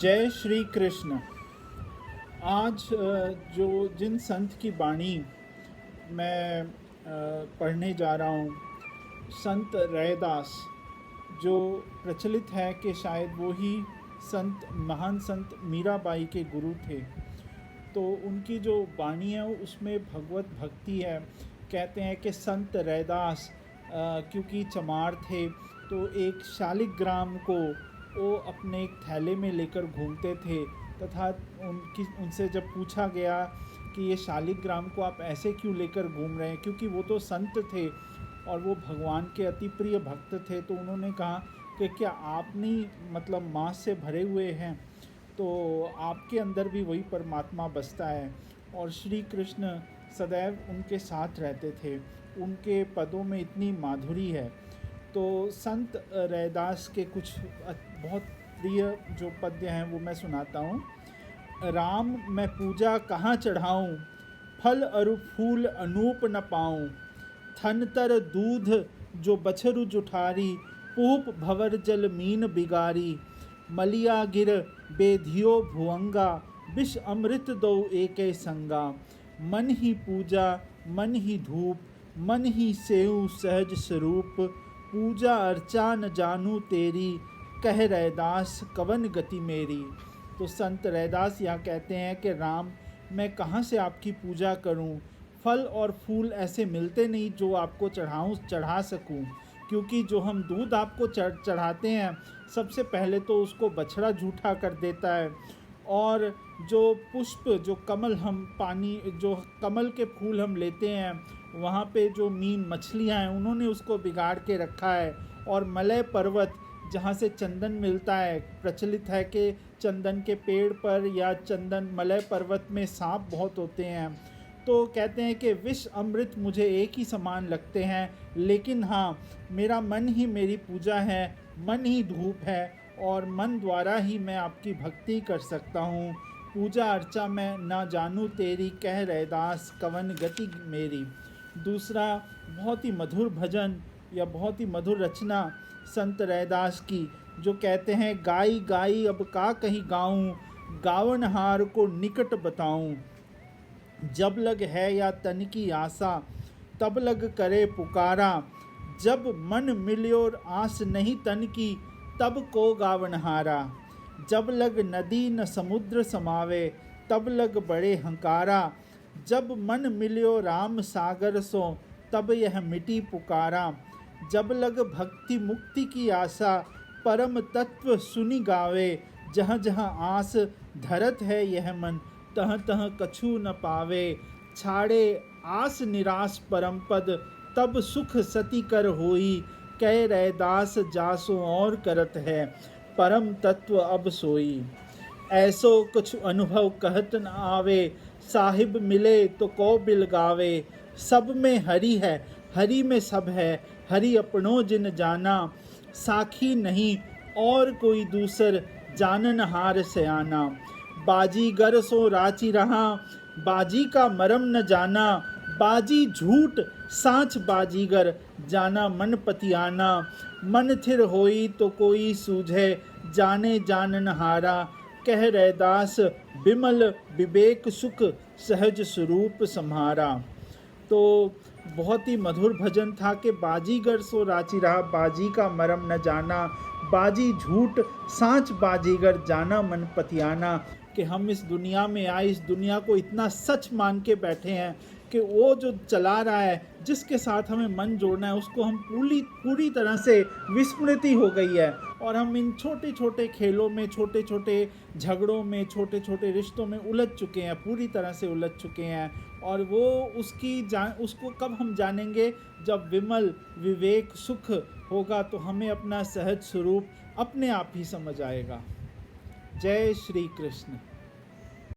जय श्री कृष्ण। आज जिन संत की वाणी मैं पढ़ने जा रहा हूँ, संत रैदास, जो प्रचलित है कि शायद वो ही महान संत मीराबाई के गुरु थे। तो उनकी जो वाणी है उसमें भगवत भक्ति है। कहते हैं कि संत रैदास क्योंकि चमार थे तो एक शालिग्राम को वो अपने एक थैले में लेकर घूमते थे, तथा उनसे जब पूछा गया कि ये शालिग्राम को आप ऐसे क्यों लेकर घूम रहे हैं, क्योंकि वो तो संत थे और वो भगवान के अति प्रिय भक्त थे, तो उन्होंने कहा कि क्या आप नहीं मतलब मांस से भरे हुए हैं, तो आपके अंदर भी वही परमात्मा बसता है। और श्री कृष्ण सदैव उनके साथ रहते थे, उनके पदों में इतनी माधुरी है। तो संत रैदास के कुछ बहुत प्रिय जो पद्य हैं वो मैं सुनाता हूँ। राम मैं पूजा कहाँ चढ़ाऊँ, फल अरु फूल अनूप न पाऊँ। थन तर दूध जो बछरु जुठारी, पूप भवर जल मीन बिगारी। मलिया गिर बेधियो भुअंगा, विष अमृत दो एके संगा। मन ही पूजा मन ही धूप, मन ही सेऊ सहज स्वरूप। पूजा अर्चा न जानू तेरी, कह रैदास कवन गति मेरी। तो संत रैदास यहाँ कहते हैं कि राम मैं कहाँ से आपकी पूजा करूँ, फल और फूल ऐसे मिलते नहीं जो आपको चढ़ा सकूँ, क्योंकि जो हम दूध आपको चढ़ाते हैं सबसे पहले तो उसको बछड़ा झूठा कर देता है, और जो पुष्प जो कमल हम पानी जो कमल के फूल हम लेते हैं वहाँ पे जो मीन मछलियाँ हैं उन्होंने उसको बिगाड़ के रखा है। और मलय पर्वत जहाँ से चंदन मिलता है, प्रचलित है कि चंदन के पेड़ पर या चंदन मलय पर्वत में सांप बहुत होते हैं। तो कहते हैं कि विष अमृत मुझे एक ही समान लगते हैं, लेकिन हाँ मेरा मन ही मेरी पूजा है, मन ही धूप है और मन द्वारा ही मैं आपकी भक्ति कर सकता हूँ। पूजा अर्चा मैं ना जानू तेरी, कह रैदास कवन गति मेरी। दूसरा बहुत ही मधुर भजन या बहुत ही मधुर रचना संत रैदास की, जो कहते हैं गाई गाई अब का कहीं गाऊं, गावनहार को निकट बताऊं। जब लग है या तन की आशा, तब लग करे पुकारा। जब मन मिल्यो आस नहीं तन की, तब को गावनहारा। जब लग नदी न समुद्र समावे, तब लग बड़े हंकारा। जब मन मिल्यो राम सागर सो, तब यह मिटी पुकारा। जब लग भक्ति मुक्ति की आशा, परम तत्व सुनि गावे। जहाँ जहाँ आस धरत है यह मन, तह तह कछु न पावे। छाड़े आस निराश परम पद, तब सुख सती कर होई। कह रैदास जासो और करत है, परम तत्व अब सोई। ऐसो कुछ अनुभव कहत न आवे, साहिब मिले तो को बिल गावे। सब में हरि है, हरि में सब है, हरि अपनो जिन जाना। साखी नहीं और कोई दूसर, जाननहार सयाना। बाजीगर सो राची रहा, बाजी का मरम न जाना। बाजी झूठ साँच बाजीगर, जाना मन पतियाना। मन थिर होई तो कोई सूझे, जाने जाननहारा। कह रैदास बिमल विवेक सुख, सहज स्वरूप सम्हारा। तो बहुत ही मधुर भजन था कि बाजीगर सो राची रहा, बाजी का मरम न जाना। बाजी झूठ साँच बाजीगर, जाना मन पतियाना। कि हम इस दुनिया में आए, इस दुनिया को इतना सच मान के बैठे हैं कि वो जो चला रहा है, जिसके साथ हमें मन जोड़ना है, उसको हम पूरी तरह से विस्मृति हो गई है, और हम इन छोटे छोटे खेलों में, छोटे छोटे झगड़ों में, छोटे छोटे रिश्तों में उलझ चुके हैं, पूरी तरह से उलझ चुके हैं। और वो उसको कब हम जानेंगे, जब विमल विवेक सुख होगा, तो हमें अपना सहज स्वरूप अपने आप ही समझ आएगा। जय श्री कृष्ण।